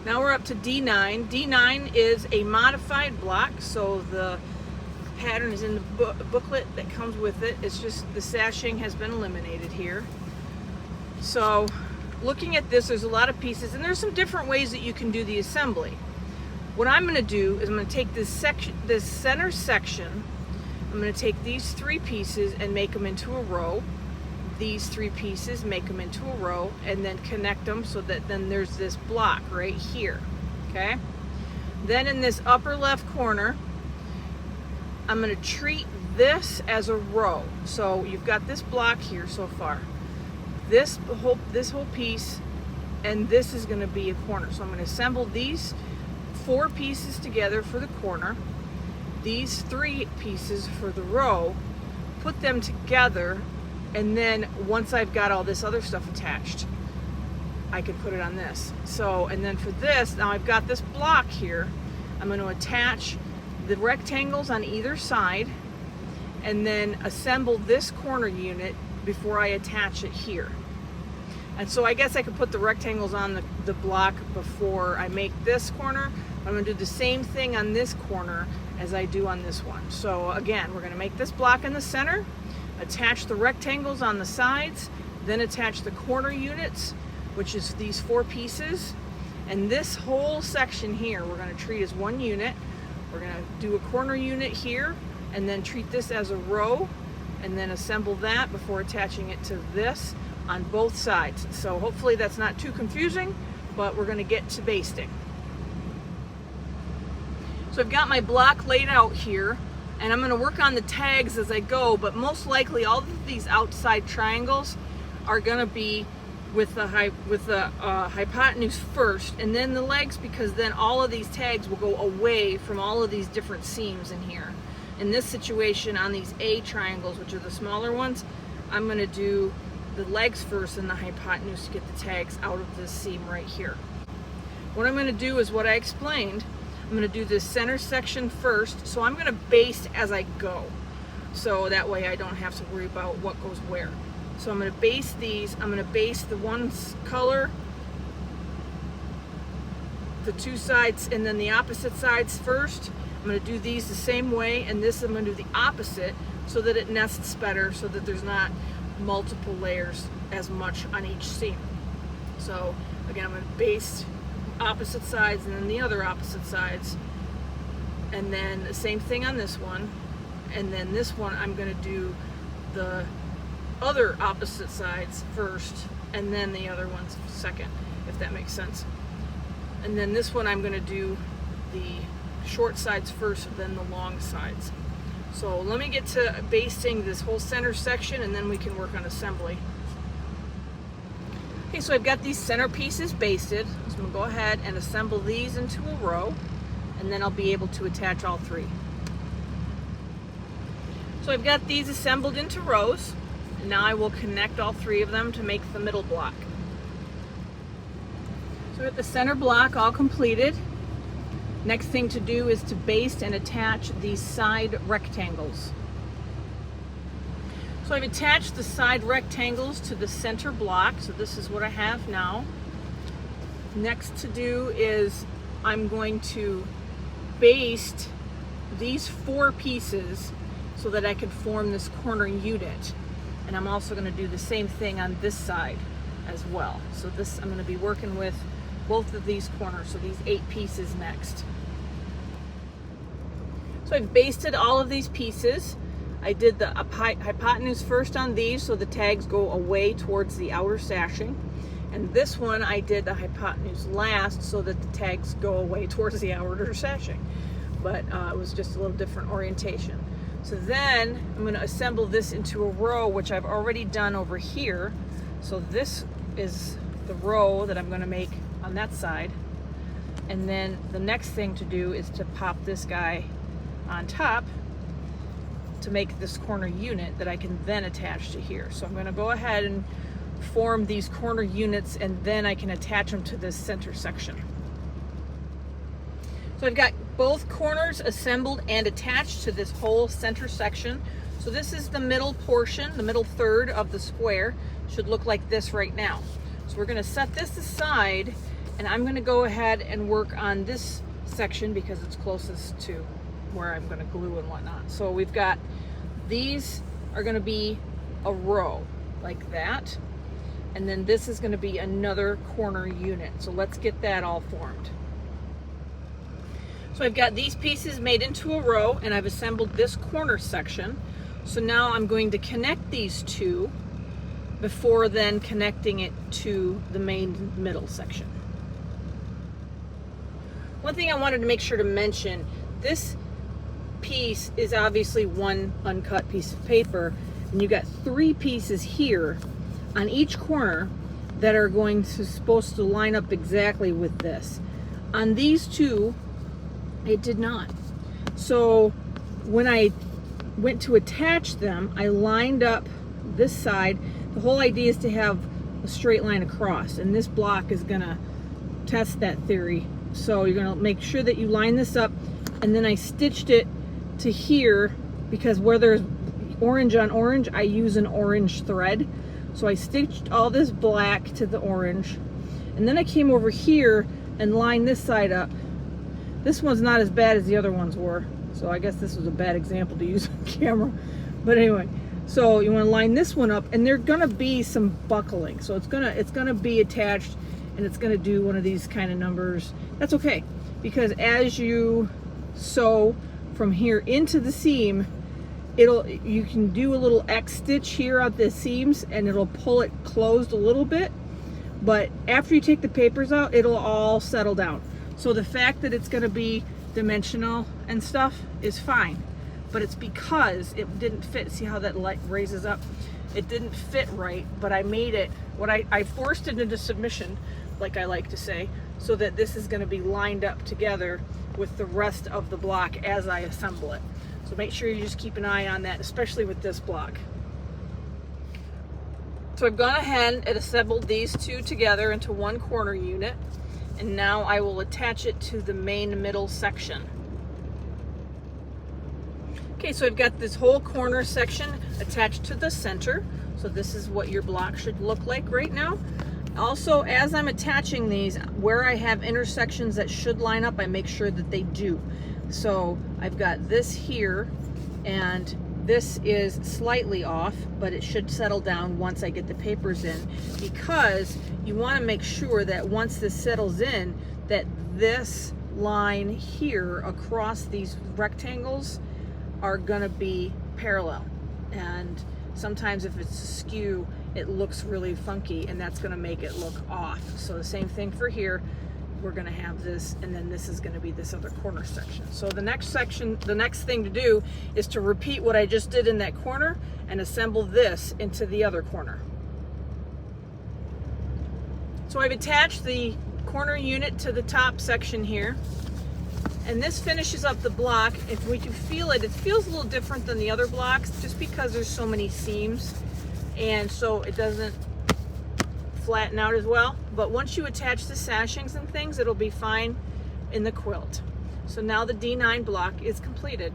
Now we're up to D9. D9 is a modified block, so the pattern is in the booklet that comes with it. It's just the sashing has been eliminated here. So looking at this, there's a lot of pieces, and there's some different ways that you can do the assembly. What I'm going to do is I'm going to take this center section, I'm going to take these 3 pieces and make them into a row. These 3 pieces, make them into a row, and then connect them so that then there's this block right here, okay? Then in this upper left corner, I'm going to treat this as a row. So you've got this block here so far, this whole piece, and this is going to be a corner. So I'm going to assemble these 4 pieces together for the corner, these 3 pieces for the row, put them together, and then once I've got all this other stuff attached, I can put it on this. So, and then for this, now I've got this block here, I'm going to attach the rectangles on either side and then assemble this corner unit before I attach it here. And so I guess I could put the rectangles on the block before I make this corner. I'm going to do the same thing on this corner as I do on this one. So again, we're going to make this block in the center, attach the rectangles on the sides, then attach the corner units, which is these 4 pieces. And this whole section here, we're going to treat as one unit. We're going to do a corner unit here, and then treat this as a row, and then assemble that before attaching it to this on both sides. So hopefully that's not too confusing, but we're going to get to basting. So I've got my block laid out here, and I'm going to work on the tags as I go, but most likely all of these outside triangles are going to be with the hypotenuse first, and then the legs, because then all of these tags will go away from all of these different seams in here. In this situation, on these A triangles, which are the smaller ones, I'm going to do the legs first and the hypotenuse to get the tags out of this seam right here. What I'm going to do is what I explained. I'm going to do this center section first, so I'm going to baste as I go, so that way I don't have to worry about what goes where. So I'm going to baste these. I'm going to baste the one color, the 2 sides, and then the opposite sides first. I'm going to do these the same way, and this I'm going to do the opposite so that it nests better, so that there's not multiple layers as much on each seam. So again, I'm going to baste opposite sides and then the other opposite sides, and then the same thing on this one, and then this one I'm going to do the other opposite sides first and then the other ones second, if that makes sense. And then this one I'm going to do the short sides first, then the long sides. So let me get to basting this whole center section, and then we can work on assembly. Okay, so I've got these center pieces basted, so I'm going to go ahead and assemble these into a row, and then I'll be able to attach all 3. So I've got these assembled into rows, and now I will connect all 3 of them to make the middle block. So with the center block all completed, next thing to do is to baste and attach these side rectangles. So I've attached the side rectangles to the center block, so this is what I have now. Next to do is I'm going to baste these 4 pieces so that I can form this corner unit. And I'm also going to do the same thing on this side as well. So this, I'm going to be working with both of these corners, so these 8 pieces next. So I've basted all of these pieces. I did the hypotenuse first on these, so the tags go away towards the outer sashing. And this one I did the hypotenuse last, so that the tags go away towards the outer sashing. But it was just a little different orientation. So then I'm going to assemble this into a row, which I've already done over here. So this is the row that I'm going to make on that side. And then the next thing to do is to pop this guy on top to make this corner unit that I can then attach to here. So I'm going to go ahead and form these corner units, and then I can attach them to this center section. So I've got both corners assembled and attached to this whole center section. So this is the middle portion, the middle third of the square. Should look like this right now. So we're going to set this aside, And I'm going to go ahead and work on this section because it's closest to where I'm going to glue and whatnot. So we've got, these are going to be a row like that, and then this is going to be another corner unit. So let's get that all formed. So I've got these pieces made into a row, and I've assembled this corner section. So now I'm going to connect these two before then connecting it to the main middle section. One thing I wanted to make sure to mention, this piece is obviously one uncut piece of paper, and you got 3 pieces here on each corner that are supposed to line up exactly with this. On these two, it did not. So when I went to attach them, I lined up this side. The whole idea is to have a straight line across, and this block is gonna test that theory. So you're gonna make sure that you line this up, and then I stitched it to here because where there's orange on orange, I use an orange thread. So I stitched all this black to the orange, and then I came over here and lined this side up. This one's not as bad as the other ones were, so I guess this was a bad example to use on camera. But anyway, so you want to line this one up, and there's gonna be some buckling. So it's gonna be attached, and it's gonna do one of these kind of numbers. That's okay, because as you sew from here into the seam, you can do a little X stitch here at the seams, and it'll pull it closed a little bit. But after you take the papers out, it'll all settle down. So the fact that it's going to be dimensional and stuff is fine, but it's because it didn't fit. See how that light raises up? It didn't fit right, but I made it, I forced it into submission, like I like to say, so that this is going to be lined up together with the rest of the block as I assemble it. So make sure you just keep an eye on that, especially with this block. So I've gone ahead and assembled these two together into one corner unit, and now I will attach it to the main middle section. Okay, so I've got this whole corner section attached to the center. So this is what your block should look like right now. Also, as I'm attaching these, where I have intersections that should line up, I make sure that they do. So I've got this here, and this is slightly off, but it should settle down once I get the papers in, because you want to make sure that once this settles in, that this line here across these rectangles are gonna be parallel. And sometimes if it's askew, it looks really funky, and that's gonna make it look off. So the same thing for here. We're gonna have this, and then this is gonna be this other corner section. So the next thing to do is to repeat what I just did in that corner and assemble this into the other corner. So I've attached the corner unit to the top section here, and this finishes up the block. If we can feel it, it feels a little different than the other blocks just because there's so many seams, and so it doesn't flatten out as well. But once you attach the sashings and things, it'll be fine in the quilt. So now the D9 block is completed.